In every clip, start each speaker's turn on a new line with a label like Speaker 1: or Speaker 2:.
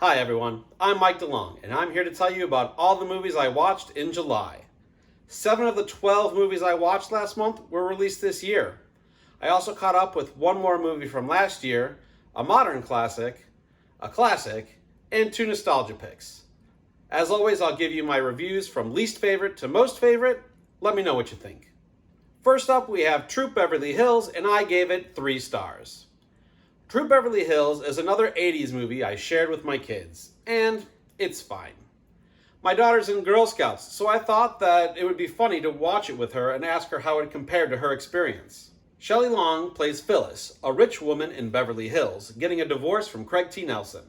Speaker 1: Hi everyone, I'm Mike DeLong, and I'm here to tell you about all the movies I watched in July. 7 of the 12 movies I watched last month were released this year. I also caught up with one more movie from last year, a modern classic, a classic, and 2 nostalgia picks. As always, I'll give you my reviews from least favorite to most favorite. Let me know what you think. First up, we have Troop Beverly Hills, and I gave it 3 stars. Troop Beverly Hills is another 80s movie I shared with my kids, and it's fine. My daughter's in Girl Scouts, so I thought that it would be funny to watch it with her and ask her how it compared to her experience. Shelley Long plays Phyllis, a rich woman in Beverly Hills, getting a divorce from Craig T. Nelson.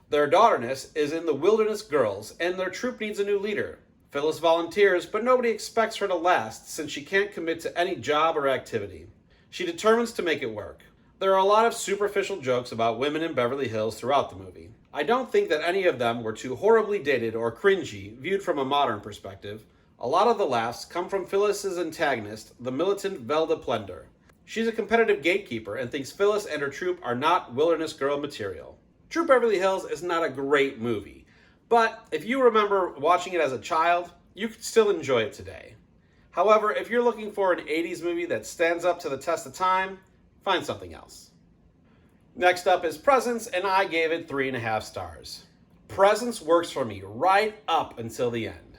Speaker 1: Their daughterness is in the Wilderness Girls, and their troop needs a new leader. Phyllis volunteers, but nobody expects her to last since she can't commit to any job or activity. She determines to make it work. There are a lot of superficial jokes about women in Beverly Hills throughout the movie. I don't think that any of them were too horribly dated or cringy, viewed from a modern perspective. A lot of the laughs come from Phyllis's antagonist, the militant Velda Plender. She's a competitive gatekeeper and thinks Phyllis and her troop are not Wilderness Girl material. Troop Beverly Hills is not a great movie, but if you remember watching it as a child, you could still enjoy it today. However, if you're looking for an 80s movie that stands up to the test of time, find something else. Next up is Presents, and I gave it 3.5 stars. Presents works for me right up until the end.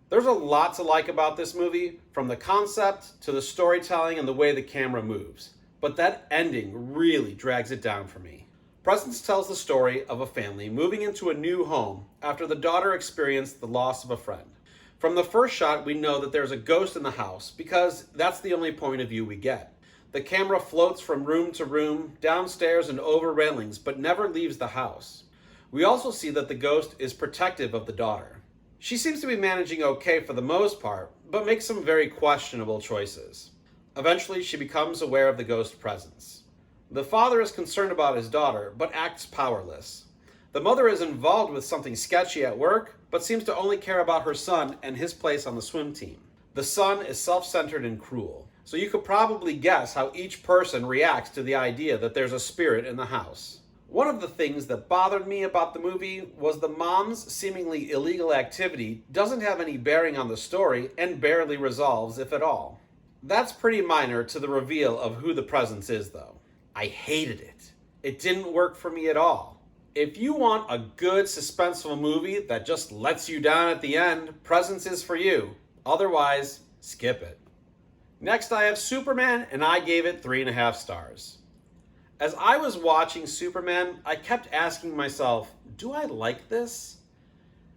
Speaker 1: There's a lot to like about this movie, from the concept to the storytelling and the way the camera moves, but that ending really drags it down for me. Presents tells the story of a family moving into a new home after the daughter experienced the loss of a friend. From the first shot, we know that there's a ghost in the house because that's the only point of view we get. The camera floats from room to room, downstairs and over railings, but never leaves the house. We also see that the ghost is protective of the daughter. She seems to be managing okay for the most part, but makes some very questionable choices. Eventually, she becomes aware of the ghost's presence. The father is concerned about his daughter, but acts powerless. The mother is involved with something sketchy at work, but seems to only care about her son and his place on the swim team. The son is self-centered and cruel. So you could probably guess how each person reacts to the idea that there's a spirit in the house. One of the things that bothered me about the movie was the mom's seemingly illegal activity doesn't have any bearing on the story and barely resolves, if at all. That's pretty minor to the reveal of who the presence is, though. I hated it. It didn't work for me at all. If you want a good suspenseful movie that just lets you down at the end, Presence is for you. Otherwise, skip it. Next, I have Superman, and I gave it 3.5 stars. As I was watching Superman, I kept asking myself, do I like this?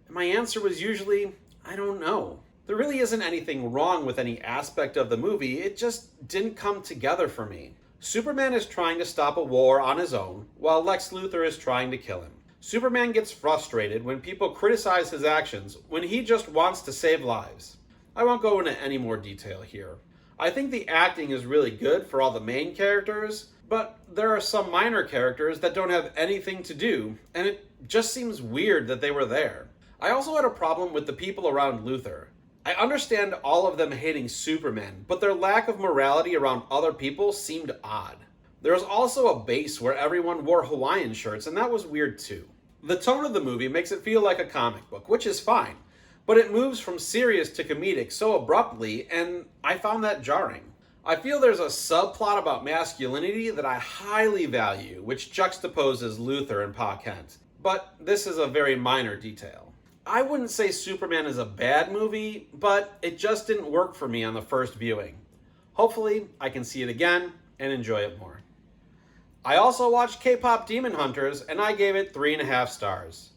Speaker 1: And my answer was usually, I don't know. There really isn't anything wrong with any aspect of the movie, it just didn't come together for me. Superman is trying to stop a war on his own, while Lex Luthor is trying to kill him. Superman gets frustrated when people criticize his actions when he just wants to save lives. I won't go into any more detail here. I think the acting is really good for all the main characters, but there are some minor characters that don't have anything to do, and it just seems weird that they were there. I also had a problem with the people around Luthor. I understand all of them hating Superman, but their lack of morality around other people seemed odd. There was also a base where everyone wore Hawaiian shirts, and that was weird too. The tone of the movie makes it feel like a comic book, which is fine. But it moves from serious to comedic so abruptly, and I found that jarring. I feel there's a subplot about masculinity that I highly value, which juxtaposes Luthor and Pa Kent. But this is a very minor detail. I wouldn't say Superman is a bad movie, but it just didn't work for me on the first viewing. Hopefully, I can see it again and enjoy it more. I also watched K-Pop Demon Hunters, and I gave it 3.5 stars.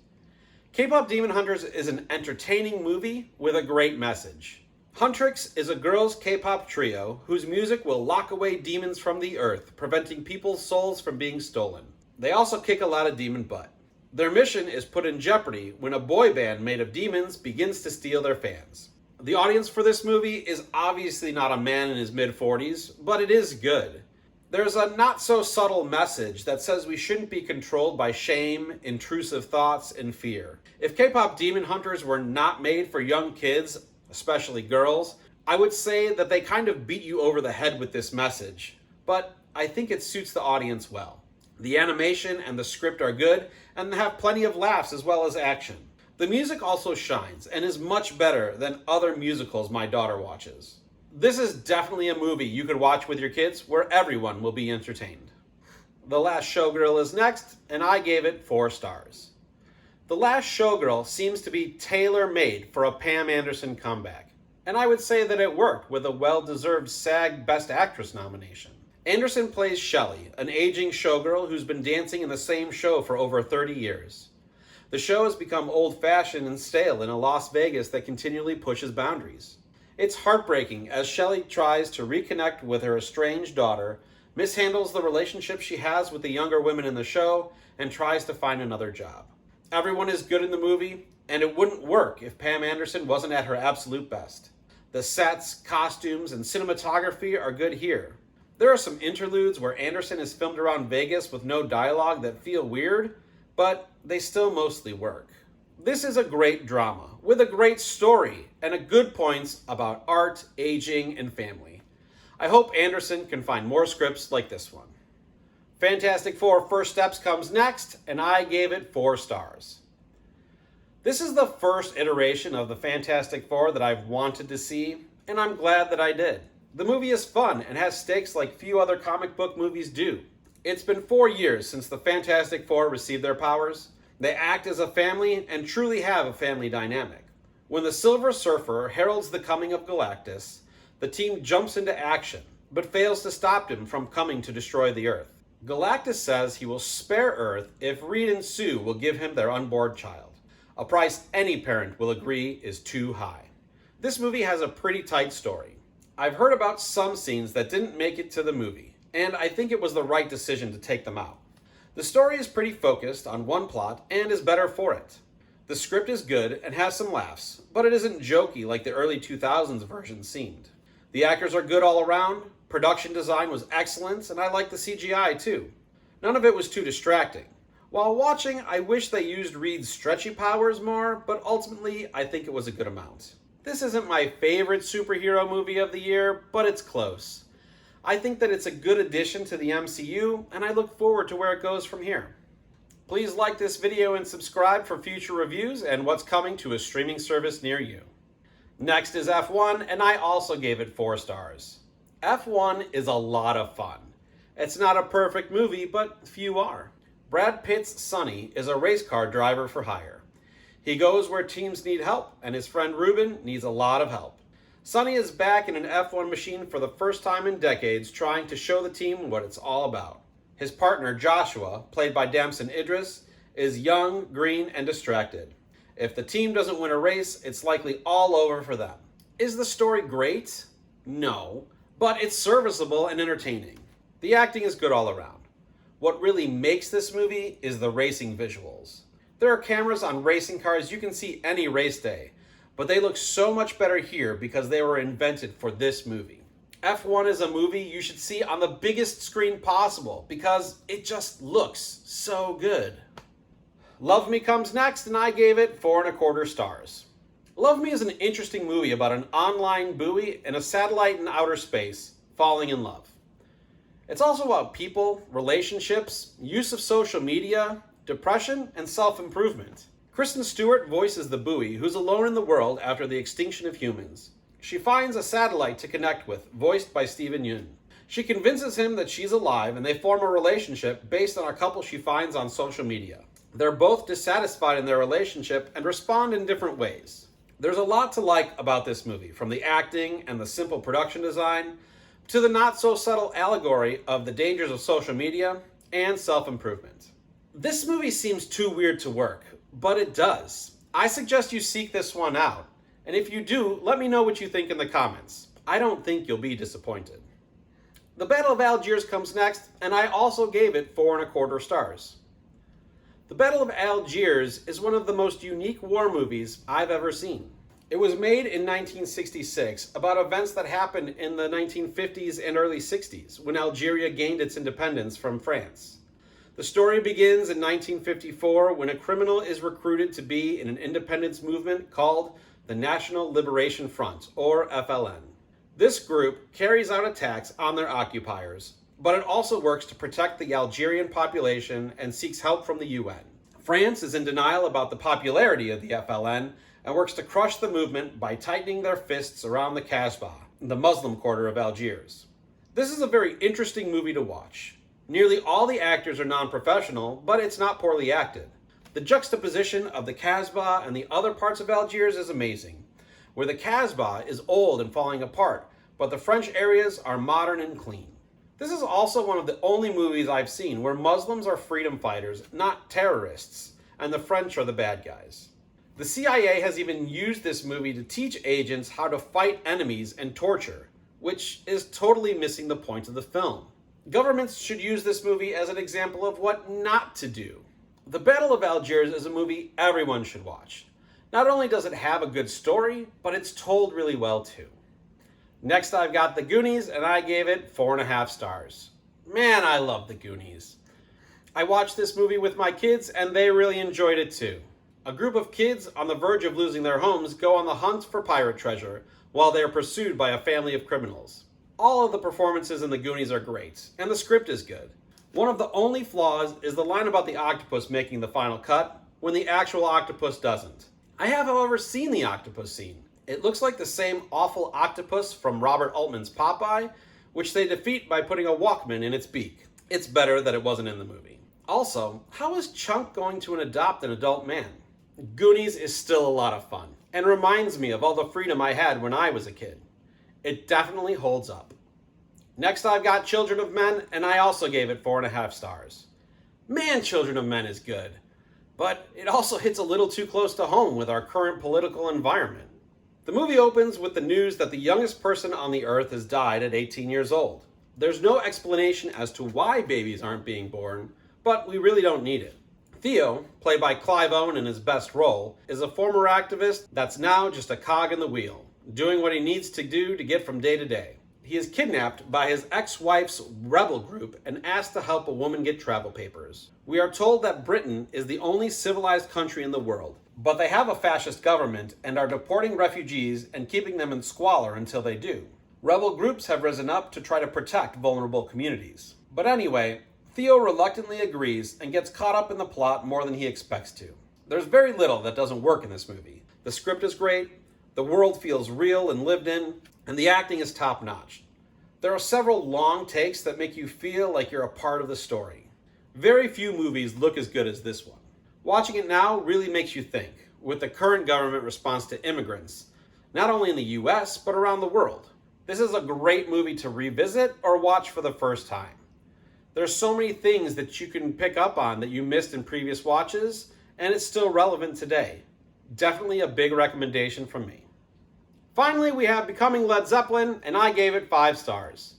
Speaker 1: K-Pop Demon Hunters is an entertaining movie with a great message. Huntrix is a girls' K-pop trio whose music will lock away demons from the earth, preventing people's souls from being stolen. They also kick a lot of demon butt. Their mission is put in jeopardy when a boy band made of demons begins to steal their fans. The audience for this movie is obviously not a man in his mid-40s, but it is good. There's a not-so-subtle message that says we shouldn't be controlled by shame, intrusive thoughts, and fear. If K-pop Demon Hunters were not made for young kids, especially girls, I would say that they kind of beat you over the head with this message, but I think it suits the audience well. The animation and the script are good and have plenty of laughs as well as action. The music also shines and is much better than other musicals my daughter watches. This is definitely a movie you could watch with your kids where everyone will be entertained. The Last Showgirl is next, and I gave it 4 stars. The Last Showgirl seems to be tailor-made for a Pam Anderson comeback, and I would say that it worked with a well-deserved SAG Best Actress nomination. Anderson plays Shelley, an aging showgirl who's been dancing in the same show for over 30 years. The show has become old-fashioned and stale in a Las Vegas that continually pushes boundaries. It's heartbreaking as Shelley tries to reconnect with her estranged daughter, mishandles the relationship she has with the younger women in the show, and tries to find another job. Everyone is good in the movie, and it wouldn't work if Pam Anderson wasn't at her absolute best. The sets, costumes, and cinematography are good here. There are some interludes where Anderson is filmed around Vegas with no dialogue that feel weird, but they still mostly work. This is a great drama, with a great story, and good points about art, aging, and family. I hope Anderson can find more scripts like this one. Fantastic Four First Steps comes next, and I gave it 4 stars. This is the first iteration of the Fantastic Four that I've wanted to see, and I'm glad that I did. The movie is fun and has stakes like few other comic book movies do. It's been 4 years since the Fantastic Four received their powers. They act as a family and truly have a family dynamic. When the Silver Surfer heralds the coming of Galactus, the team jumps into action, but fails to stop him from coming to destroy the Earth. Galactus says he will spare Earth if Reed and Sue will give him their unborn child, a price any parent will agree is too high. This movie has a pretty tight story. I've heard about some scenes that didn't make it to the movie, and I think it was the right decision to take them out. The story is pretty focused on one plot and is better for it. The script is good and has some laughs, but it isn't jokey like the early 2000s version seemed. The actors are good all around, production design was excellent, and I liked the CGI too. None of it was too distracting. While watching, I wish they used Reed's stretchy powers more, but ultimately I think it was a good amount. This isn't my favorite superhero movie of the year, but it's close. I think that it's a good addition to the MCU, and I look forward to where it goes from here. Please like this video and subscribe for future reviews and what's coming to a streaming service near you. Next is F1, and I also gave it 4 stars. F1 is a lot of fun. It's not a perfect movie, but few are. Brad Pitt's Sonny is a race car driver for hire. He goes where teams need help, and his friend Ruben needs a lot of help. Sonny is back in an F1 machine for the first time in decades, trying to show the team what it's all about. His partner, Joshua, played by Damson Idris, is young, green, and distracted. If the team doesn't win a race, it's likely all over for them. Is the story great? No, but it's serviceable and entertaining. The acting is good all around. What really makes this movie is the racing visuals. There are cameras on racing cars you can see any race day, but they look so much better here because they were invented for this movie. F1 is a movie you should see on the biggest screen possible because it just looks so good. Love Me comes next, and I gave it 4.25 stars. Love Me is an interesting movie about an online buoy and a satellite in outer space falling in love. It's also about people, relationships, use of social media, depression, and self-improvement. Kristen Stewart voices the buoy who's alone in the world after the extinction of humans. She finds a satellite to connect with, voiced by Steven Yeun. She convinces him that she's alive, and they form a relationship based on a couple she finds on social media. They're both dissatisfied in their relationship and respond in different ways. There's a lot to like about this movie, from the acting and the simple production design, to the not-so-subtle allegory of the dangers of social media and self-improvement. This movie seems too weird to work, but it does. I suggest you seek this one out, and if you do, let me know what you think in the comments. I don't think you'll be disappointed. The Battle of Algiers comes next, and I also gave it 4.25 stars. The Battle of Algiers is one of the most unique war movies I've ever seen. It was made in 1966 about events that happened in the 1950s and early 60s when Algeria gained its independence from France. The story begins in 1954 when a criminal is recruited to be in an independence movement called the National Liberation Front, or FLN. This group carries out attacks on their occupiers, but it also works to protect the Algerian population and seeks help from the UN. France is in denial about the popularity of the FLN and works to crush the movement by tightening their fists around the Kasbah, the Muslim quarter of Algiers. This is a very interesting movie to watch. Nearly all the actors are non-professional, but it's not poorly acted. The juxtaposition of the Kasbah and the other parts of Algiers is amazing, where the Kasbah is old and falling apart, but the French areas are modern and clean. This is also one of the only movies I've seen where Muslims are freedom fighters, not terrorists, and the French are the bad guys. The CIA has even used this movie to teach agents how to fight enemies and torture, which is totally missing the point of the film. Governments should use this movie as an example of what not to do. The Battle of Algiers is a movie everyone should watch. Not only does it have a good story, but it's told really well too. Next I've got The Goonies, and I gave it 4.5 stars. Man, I love The Goonies. I watched this movie with my kids and they really enjoyed it too. A group of kids on the verge of losing their homes go on the hunt for pirate treasure while they are pursued by a family of criminals. All of the performances in The Goonies are great, and the script is good. One of the only flaws is the line about the octopus making the final cut when the actual octopus doesn't. I have, however, seen the octopus scene. It looks like the same awful octopus from Robert Altman's Popeye, which they defeat by putting a Walkman in its beak. It's better that it wasn't in the movie. Also, how is Chunk going to adopt an adult man? Goonies is still a lot of fun, and reminds me of all the freedom I had when I was a kid. It definitely holds up. Next I've got Children of Men, and I also gave it 4.5 stars. Man, Children of Men is good, but it also hits a little too close to home with our current political environment. The movie opens with the news that the youngest person on the earth has died at 18 years old. There's no explanation as to why babies aren't being born, but we really don't need it. Theo, played by Clive Owen in his best role, is a former activist that's now just a cog in the wheel, doing what he needs to do to get from day to day. He is kidnapped by his ex-wife's rebel group and asked to help a woman get travel papers. We are told that Britain is the only civilized country in the world, but they have a fascist government and are deporting refugees and keeping them in squalor until they do. Rebel groups have risen up to try to protect vulnerable communities. But anyway, Theo reluctantly agrees and gets caught up in the plot more than he expects to. There's very little that doesn't work in this movie. The script is great, the world feels real and lived in, and the acting is top-notch. There are several long takes that make you feel like you're a part of the story. Very few movies look as good as this one. Watching it now really makes you think, with the current government response to immigrants, not only in the US, but around the world. This is a great movie to revisit or watch for the first time. There's so many things that you can pick up on that you missed in previous watches, and it's still relevant today. Definitely a big recommendation from me. Finally, we have Becoming Led Zeppelin, and I gave it 5 stars.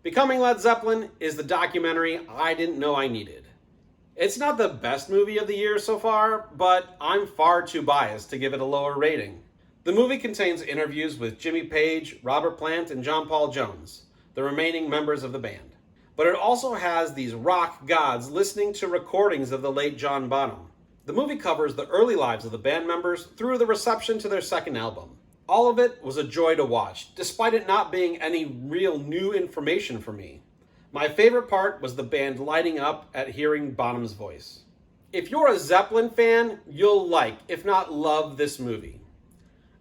Speaker 1: Becoming Led Zeppelin is the documentary I didn't know I needed. It's not the best movie of the year so far, but I'm far too biased to give it a lower rating. The movie contains interviews with Jimmy Page, Robert Plant, and John Paul Jones, the remaining members of the band. But it also has these rock gods listening to recordings of the late John Bonham. The movie covers the early lives of the band members through the reception to their second album. All of it was a joy to watch, despite it not being any real new information for me. My favorite part was the band lighting up at hearing Bonham's voice. If you're a Zeppelin fan, you'll like, if not love, this movie.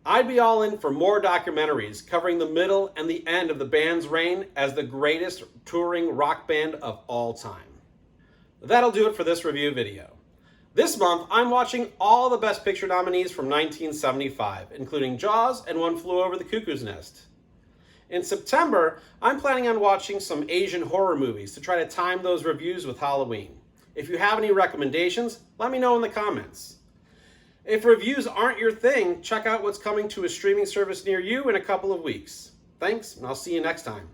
Speaker 1: I'd be all in for more documentaries covering the middle and the end of the band's reign as the greatest touring rock band of all time. That'll do it for this review video. This month, I'm watching all the Best Picture nominees from 1975, including Jaws and One Flew Over the Cuckoo's Nest. In September, I'm planning on watching some Asian horror movies to try to time those reviews with Halloween. If you have any recommendations, let me know in the comments. If reviews aren't your thing, check out what's coming to a streaming service near you in a couple of weeks. Thanks, and I'll see you next time.